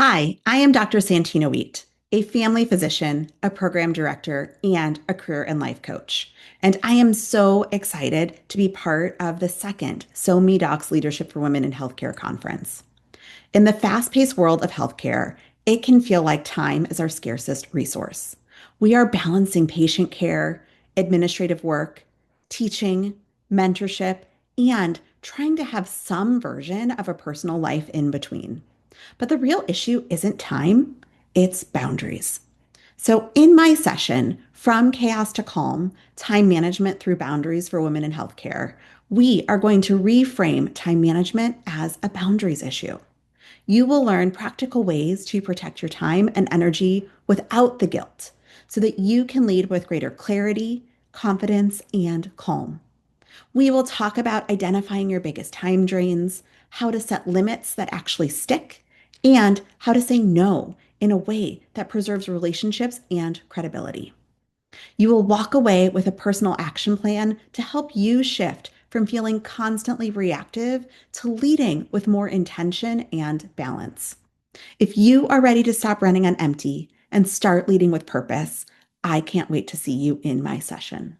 Hi, I am Dr. Santina Wheat, a family physician, a program director, and a career and life coach. And I am so excited to be part of the second So Docs Leadership for Women in Healthcare conference. In the fast paced world of healthcare, it can feel like time is our scarcest resource. We are balancing patient care, administrative work, teaching, mentorship, and trying to have some version of a personal life in between. But the real issue isn't time, it's boundaries. So, in my session, From Chaos to Calm Time Management Through Boundaries for Women in Healthcare, we are going to reframe time management as a boundaries issue. You will learn practical ways to protect your time and energy without the guilt so that you can lead with greater clarity, confidence, and calm. We will talk about identifying your biggest time drains, how to set limits that actually stick, and how to say no in a way that preserves relationships and credibility. You will walk away with a personal action plan to help you shift from feeling constantly reactive to leading with more intention and balance. If you are ready to stop running on empty and start leading with purpose, I can't wait to see you in my session.